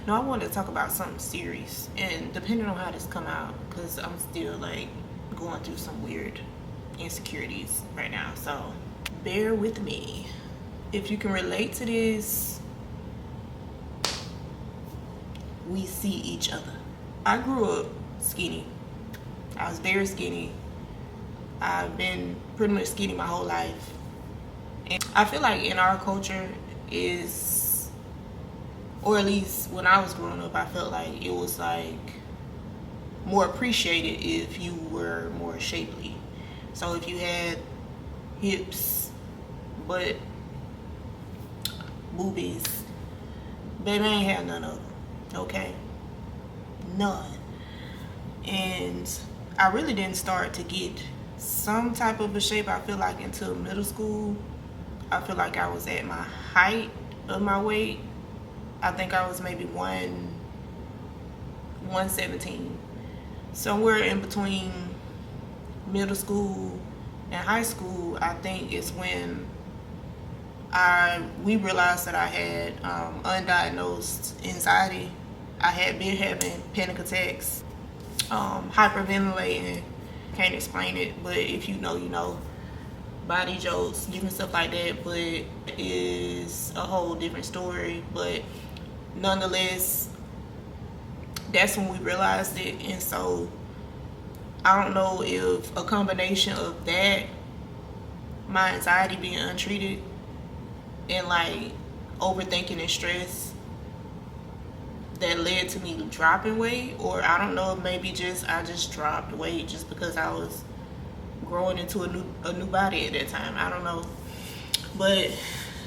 No, I wanted to talk about something serious, and depending on how this come out, because I'm still like going through some weird insecurities right now, so bear with me. If you can relate to this, we see each other. I grew up skinny. I was very skinny. I've been pretty much skinny my whole life. And I feel like in our culture is, or at least when I was growing up, I felt like it was like more appreciated if you were more shapely. So if you had hips, butt, boobies, baby, I ain't had none of them. Okay? None. And I really didn't start to get some type of a shape, I feel like, until middle school. I feel like I was at my height of my weight. I think I was maybe 117. Somewhere in between middle school and high school, I think is when we realized that I had undiagnosed anxiety. I had been having panic attacks, hyperventilating. Can't explain it, but if you know, you know. Body jokes, different stuff like that, but it is a whole different story. But nonetheless, that's when we realized it. And so I don't know if a combination of that, my anxiety being untreated, and like overthinking and stress, that led to me dropping weight, or I don't know if maybe I just dropped weight just because I was growing into a new body at that time. I don't know, but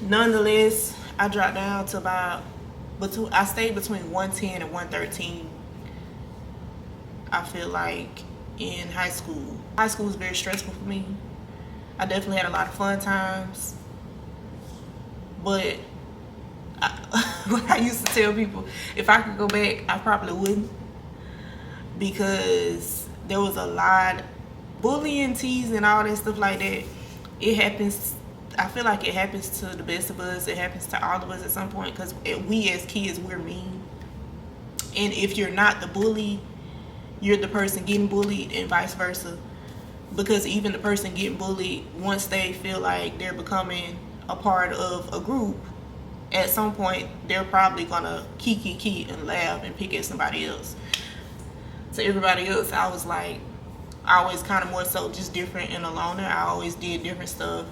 nonetheless, I dropped down to I stayed between 110 and 113. I feel like in high school. High school was very stressful for me. I definitely had a lot of fun times, but I used to tell people if I could go back, I probably wouldn't, because there was a lot bullying, teasing, all that stuff like that. It happens. I feel like it happens to the best of us. It happens to all of us at some point, because we as kids, we're mean. And if you're not the bully, you're the person getting bullied, and vice versa. Because even the person getting bullied, once they feel like they're becoming a part of a group, at some point they're probably gonna kiki and laugh and pick at somebody else. To everybody else, I was like, I always kind of more so just different and a loner. I always did different stuff,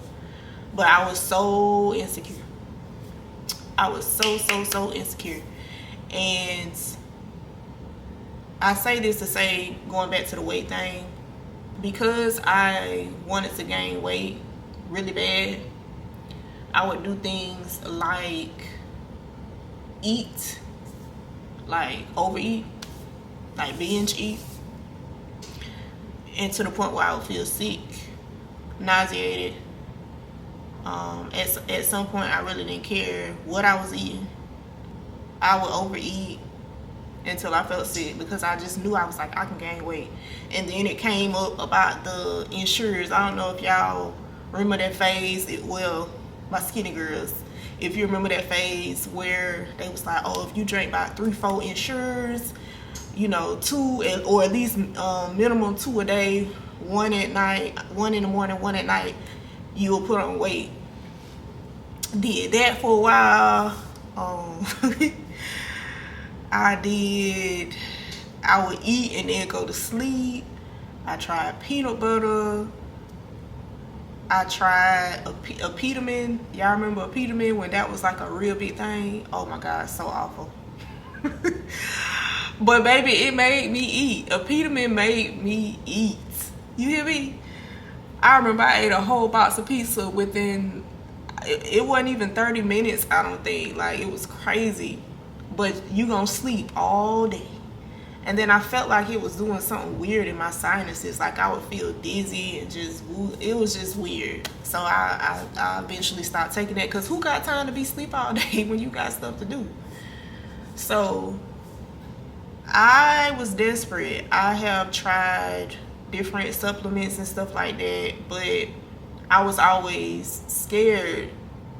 but I was so insecure. I was so insecure. And I say this to say, going back to the weight thing, because I wanted to gain weight really bad, I would do things like eat, like overeat, like binge eat, and to the point where I would feel sick, nauseated. At some point, I really didn't care what I was eating. I would overeat until I felt sick, because I just knew, I was like, I can gain weight. And then it came up about the insurers. I don't know if y'all remember that phase. My skinny girls, if you remember that phase where they was like, oh, if you drink about 3-4 insurers, you know, 2 or at least minimum 2 a day, 1 at night, 1 in the morning, 1 at night, you will put on weight. Did that for a while. I would eat and then go to sleep. I tried peanut butter. I tried a Peterman. Y'all remember a Peterman when that was like a real big thing? Oh my God, so awful. But baby, it made me eat. A Peterman made me eat. You hear me? I remember I ate a whole box of pizza within, it wasn't even 30 minutes, I don't think. Like, it was crazy. But you gonna sleep all day. And then I felt like it was doing something weird in my sinuses. Like, I would feel dizzy and it was just weird. So I eventually stopped taking that, because who got time to be asleep all day when you got stuff to do? So I was desperate. I have tried different supplements and stuff like that, but I was always scared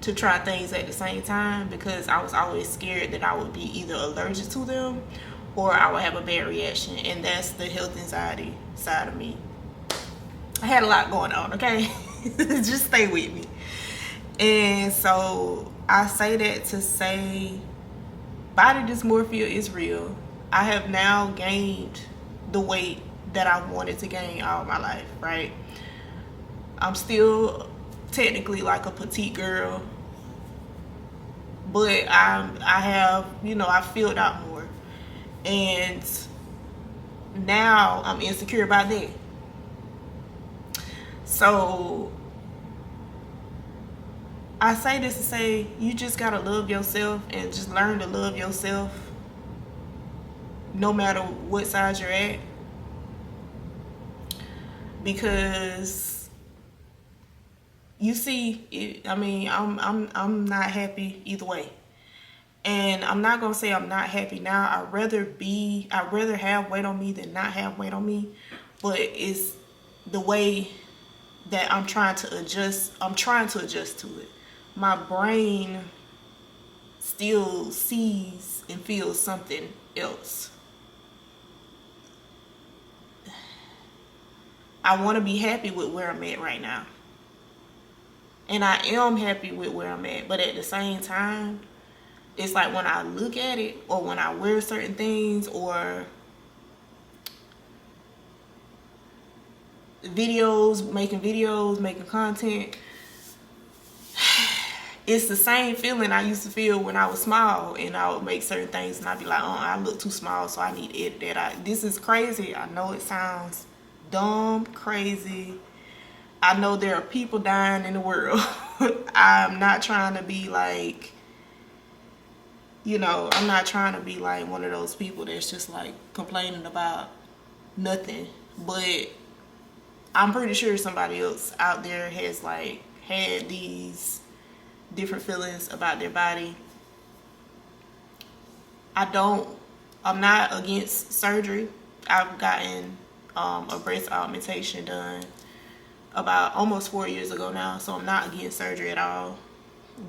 to try things at the same time because I was always scared that I would be either allergic to them or I would have a bad reaction. And that's the health anxiety side of me. I had a lot going on, okay? Just stay with me. And so I say that to say body dysmorphia is real. I have now gained the weight that I wanted to gain all my life, right? I'm still technically like a petite girl, but I have, I filled out more. And now I'm insecure about that. So I say this to say you just gotta love yourself and just learn to love yourself no matter what size you're at. Because you see, I'm not happy either way. And I'm not gonna say I'm not happy now. I'd rather have weight on me than not have weight on me. But it's the way that I'm trying to adjust to it. My brain still sees and feels something else. I want to be happy with where I'm at right now. And I am happy with where I'm at. But at the same time, it's like when I look at it or when I wear certain things or making videos, making content, it's the same feeling I used to feel when I was small and I would make certain things and I'd be like, oh, I look too small, so I need to edit that. This is crazy. I know it sounds dumb, crazy. I know there are people dying in the world. I'm not trying to be like, I'm not trying to be like one of those people that's just like complaining about nothing. But I'm pretty sure somebody else out there has like had these different feelings about their body. I'm not against surgery. I've gotten a breast augmentation done about almost 4 years ago now, so I'm not against surgery at all.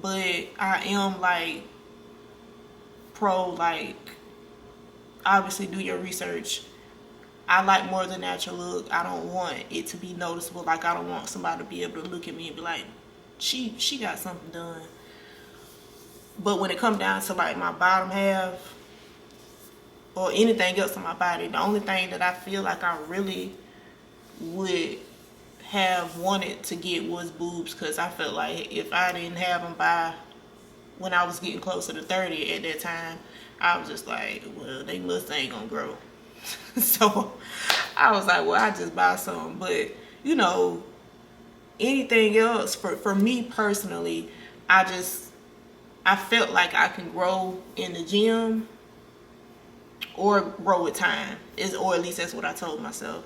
But I am like pro, like, obviously do your research. I like more the natural look. I don't want it to be noticeable. Like, I don't want somebody to be able to look at me and be like, she got something done. But when it comes down to like my bottom half or anything else on my body, the only thing that I feel like I really would have wanted to get was boobs, because I felt like if I didn't have them by when I was getting closer to 30 at that time, I was just like, well, they must ain't gonna grow. So I was like, well, I just buy some. But anything else for me personally, I felt like I can grow in the gym or grow with time, or at least that's what I told myself.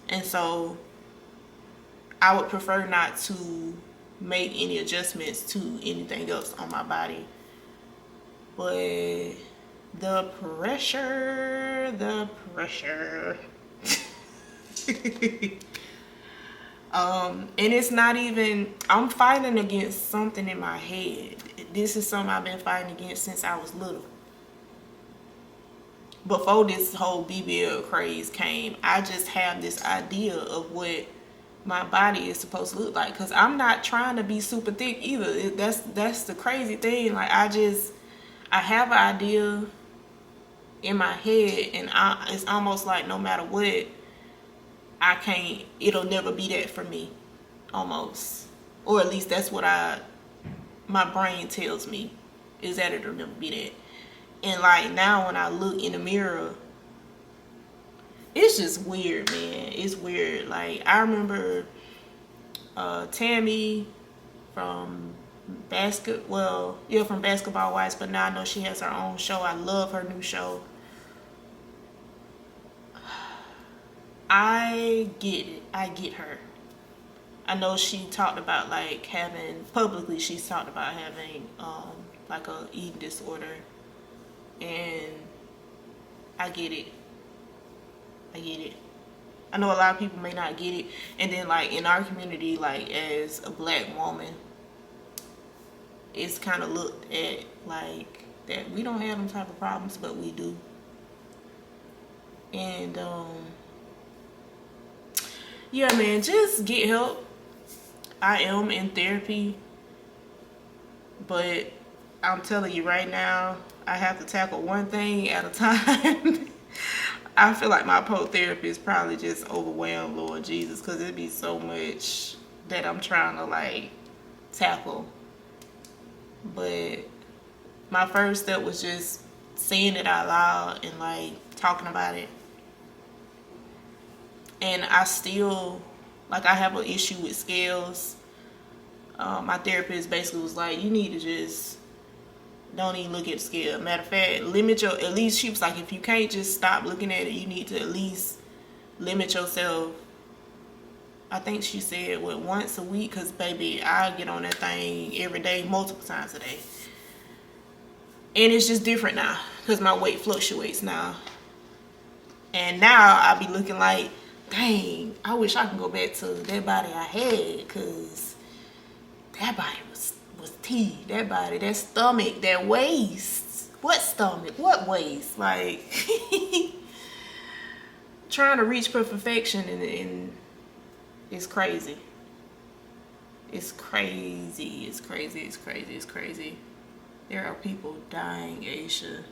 And so I would prefer not to make any adjustments to anything else on my body. But the pressure. And it's not even, I'm fighting against something in my head. This is something I've been fighting against since I was little. Before this whole BBL craze came, I just have this idea of what my body is supposed to look like, because I'm not trying to be super thick either. That's the crazy thing. Like, I have an idea in my head, and it's almost like no matter what, it'll never be that for me, almost. Or at least that's what my brain tells me, is that it'll never be that. And like now when I look in the mirror, it's just weird, man. It's weird. Like, I remember Tammy from Basketball Wives, but now I know she has her own show. I love her new show. I get it. I get her. I know she talked about like she's talked about having like a eating disorder, and I get it. I know a lot of people may not get it. And then like in our community, like as a black woman, it's kind of looked at like that we don't have them type of problems, but we do. And yeah, man, just get help. I am in therapy, but I'm telling you right now, I have to tackle one thing at a time. I feel like my therapist probably just overwhelmed, Lord Jesus, because it'd be so much that I'm trying to like tackle. But my first step was just saying it out loud and like talking about it. And I still, like, I have an issue with scales. My therapist basically was like, you need to just don't even look at the scale. Matter of fact, limit your, at least she was like, if you can't just stop looking at it, you need to at least limit yourself. I think she said, what, once a week? Because, baby, I get on that thing every day, multiple times a day. And it's just different now because my weight fluctuates now. And now I be looking like, dang, I wish I could go back to that body I had, because that body was tea. That body, that stomach, that waist. What stomach? What waist? Like, trying to reach for perfection and it's crazy. It's crazy. It's crazy. It's crazy. It's crazy. There are people dying, Aisha.